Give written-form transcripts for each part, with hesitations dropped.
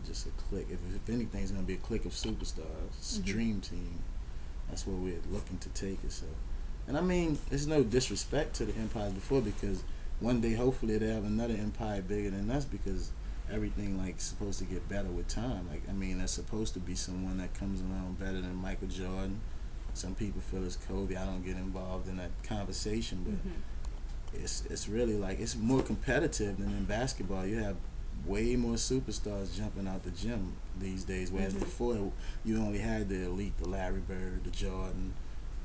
just a clique. If anything's gonna be a clique of superstars, it's a dream team. That's where we're looking to take it. So, and I mean, there's no disrespect to the empires before, because one day hopefully they'll have another empire bigger than us, because everything like supposed to get better with time. Like, I mean, there's supposed to be someone that comes along better than Michael Jordan. Some people feel it's Kobe. I don't get involved in that conversation, but it's really like, it's more competitive than in basketball. You have way more superstars jumping out the gym these days, whereas before you only had the elite, the Larry Bird, the Jordan,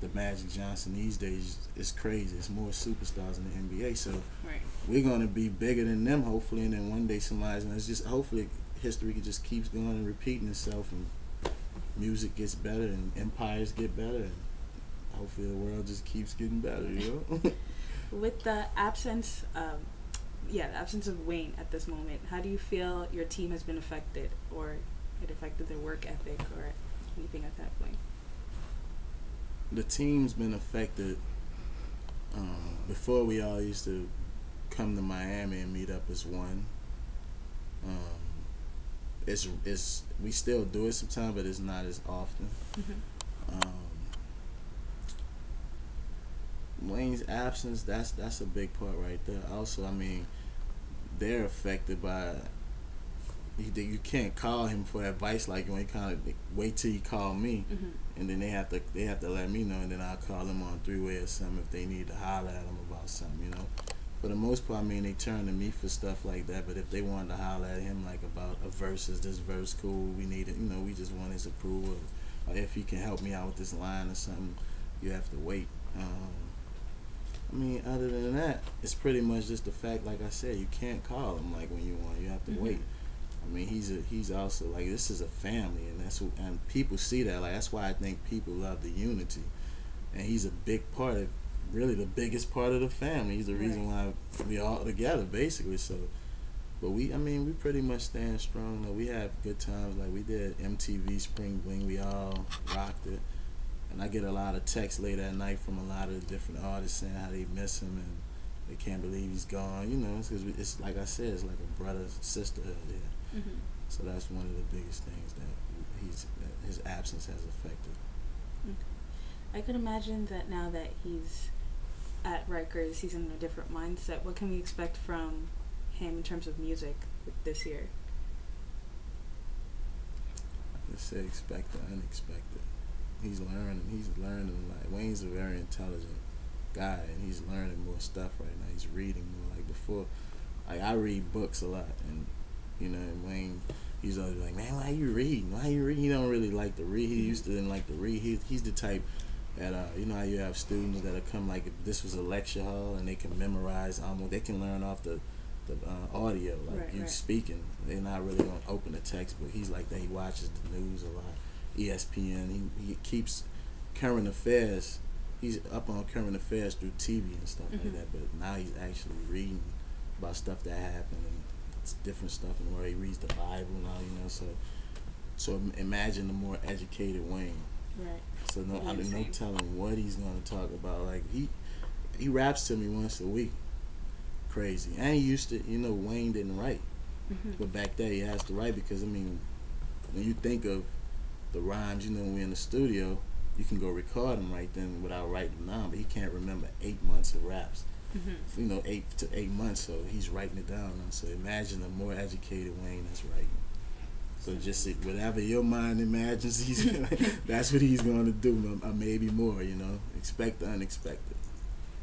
the Magic Johnson. These days it's crazy. It's more superstars in the NBA. So we're going to be bigger than them, hopefully, and then one day somebody's going to just, hopefully history just keeps going and repeating itself, and music gets better and empires get better, and hopefully the world just keeps getting better, you know? With the absence of Wayne at this moment, how do you feel your team has been affected, or it affected their work ethic, or anything at that point? The team's been affected. Before, we all used to come to Miami and meet up as one. We still do it sometimes, but it's not as often. Wayne's absence, that's a big part right there. Also, I mean, they're affected by, you can't call him for advice like when you kind of wait till he call me, and then they have to let me know, and then I'll call them on three-way or something if they need to holler at him about something, you know. For the most part, I mean, they turn to me for stuff like that, but if they wanted to holler at him like about a verse, is this verse cool, we need it, you know, we just want his approval, or if he can help me out with this line or something, you have to wait. I mean, other than that, it's pretty much just the fact, like I said, you can't call him like when you want. You have to wait. I mean, he's also like, this is a family, and people see that. Like, that's why I think people love the unity, and he's a big part of, really the biggest part of the family. He's the reason why we all together, basically. So, but we pretty much stand strong. Though. We have good times. Like, we did MTV Spring Bling. We all rocked it. And I get a lot of texts late at night from a lot of different artists saying how they miss him and they can't believe he's gone. You know, it's like I said, it's like a brother sisterhood there. So that's one of the biggest things that his absence has affected. I could imagine that now that he's at Rikers, he's in a different mindset. What can we expect from him in terms of music this year? Let's say expect the unexpected. He's learning a lot. Wayne's a very intelligent guy, and he's learning more stuff right now. He's reading more. Like before, like I read books a lot, and you know, and Wayne, he's always like, man, why you reading? He don't really like to read. He used to didn't like to read. He's the type that you know how you have students that'll come, like if this was a lecture hall and they can memorize almost, they can learn off the audio, like you speaking. They're not really gonna open the textbook. He's like that. He watches the news a lot. ESPN, he keeps current affairs. He's up on current affairs through TV and stuff like that. But now he's actually reading about stuff that happened and it's different stuff in the world. He reads the Bible now, you know. So imagine the more educated Wayne. Right. So no telling what he's gonna talk about. Like he raps to me once a week. Crazy. And he used to, you know, Wayne didn't write, but back then he has to write because I mean, when you think of the rhymes, you know, when we're in the studio, you can go record them right then without writing them down, but he can't remember 8 months of raps. You know, 8 to 8 months, so he's writing it down. And so imagine a more educated Wayne that's writing. So just whatever your mind imagines, that's what he's going to do, maybe more, you know. Expect the unexpected.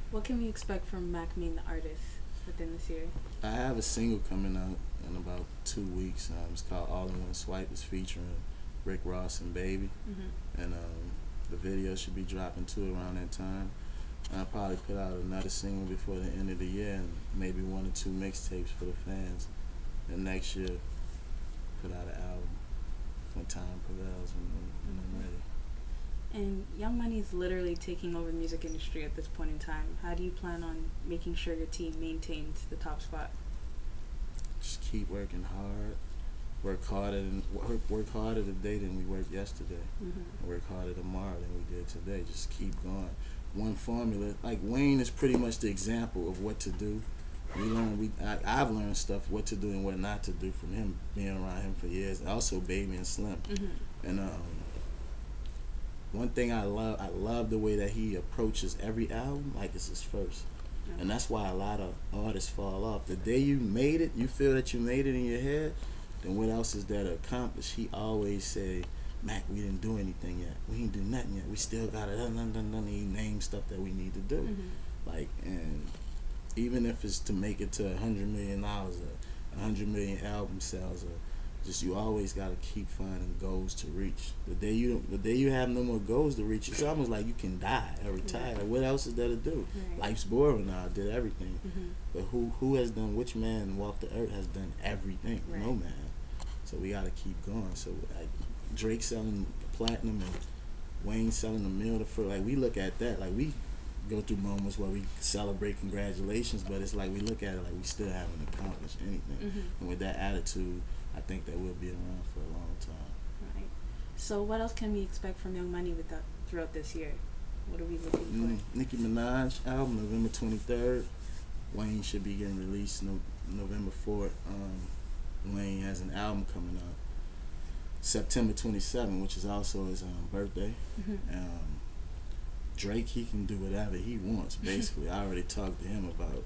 What can we expect from Mack Maine, the artist, within this year? I have a single coming out in about 2 weeks. It's called All in One Swipe. It's featuring Rick Ross and Baby, and the video should be dropping too around that time. And I'll probably put out another single before the end of the year, and maybe 1 or 2 mixtapes for the fans. And next year, put out an album when time prevails, when I'm ready. And Young Money is literally taking over the music industry at this point in time. How do you plan on making sure your team maintains the top spot? Just keep working hard. Work harder today than we worked yesterday. Work harder tomorrow than we did today. Just keep going. One formula. Like Wayne is pretty much the example of what to do. I've learned stuff what to do and what not to do from him, being around him for years. Also, Baby and Slim, and one thing I love the way that he approaches every album like it's his first. And that's why a lot of artists fall off. The day you made it, you feel that you made it in your head, then what else is there to accomplish? He always say, Mac, we didn't do anything yet. We didn't do nothing yet. We still got it. He named stuff that we need to do. Like, and even if it's to make it to $100 million or 100 million album sales, or just you always got to keep finding goals to reach. The day you have no more goals to reach, it's almost like you can die or retire. Like, what else is there to do? Life's boring now. I did everything. But who has done? Which man walked the earth has done everything? No man. So we got to keep going. So like Drake selling platinum and Wayne selling a mill to first. Like we look at that. Like we go through moments where we celebrate congratulations, but it's like we look at it like we still haven't accomplished anything. And with that attitude, I think that we'll be around for a long time. Right. So what else can we expect from Young Money throughout this year? What are we looking for? Nicki Minaj album, November 23rd. Wayne should be getting released November 4th. Wayne has an album coming out September 27th, which is also his birthday. Drake, he can do whatever he wants, basically. I already talked to him about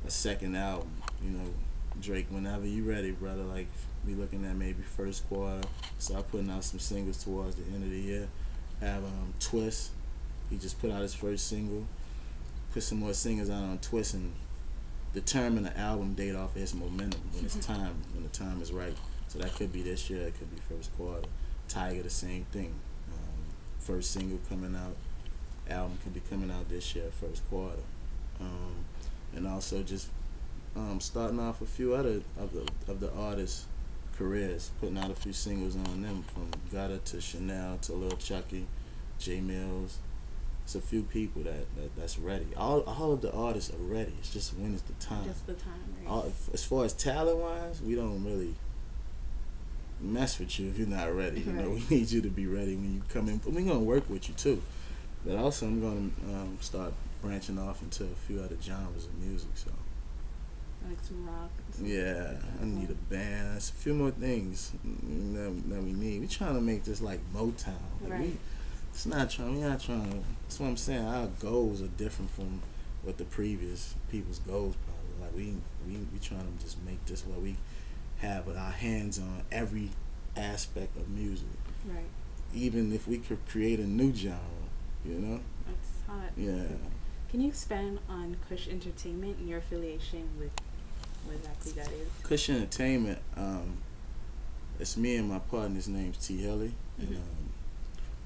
a second album. You know, Drake, whenever you ready, brother. Like, we looking at maybe first quarter. Start putting out some singles towards the end of the year. Have Twist. He just put out his first single. Put some more singles out on Twist and determine the album date off of its momentum when it's time, when the time is right. So that could be this year. It could be first quarter. Tiger, the same thing. First single coming out. Album could be coming out this year, first quarter. And also just starting off a few other of the artists' careers, putting out a few singles on them, from Gutter to Chanel to Lil Chucky, J Mills. It's a few people that's ready. All of the artists are ready. It's just when is the time. Just the time, right? As far as talent wise, we don't really mess with you if you're not ready. You know, we need you to be ready when you come in. But we're gonna work with you too. But also, I'm gonna start branching off into a few other genres of music. So. Like some rock. Yeah, I need a band. There's a few more things that we need. We're trying to make this like Motown. Like we're not trying. That's what I'm saying. Our goals are different from what the previous people's goals probably. Like we trying to just make this where we have our hands on every aspect of music. Right. Even if we could create a new genre, you know. That's hot. Yeah. Can you expand on Kush Entertainment and your affiliation with what exactly that is? Kush Entertainment, it's me and my partner. His name's T. Hilly, and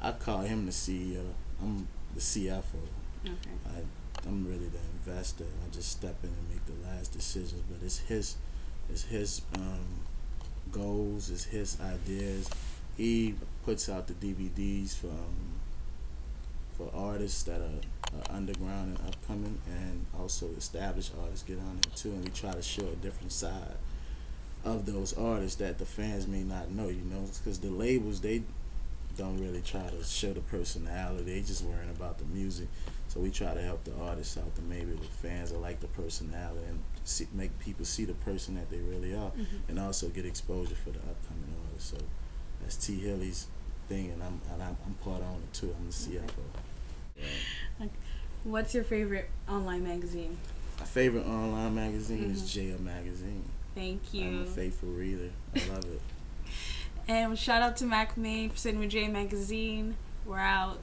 I call him the CEO. I'm the CFO. Okay. I'm really the investor. I just step in and make the last decisions, but it's his goals, it's his ideas. He puts out the DVDs for artists that are underground and upcoming, and also established artists get on there too, and we try to show a different side of those artists that the fans may not know, you know, because the labels, they don't really try to show the personality, they just worrying about the music. So we try to help the artists out, that maybe the fans are like the personality, and make people see the person that they really are, and also get exposure for the upcoming artists. So that's T. Hilly's thing, and I'm part on it too. I'm the CFO. Yeah. What's your favorite online magazine? My favorite online magazine is Jaea Magazine. Thank you. I'm a faithful reader. I love it. And shout out to Mack Maine for sending me Jaea Magazine. We're out.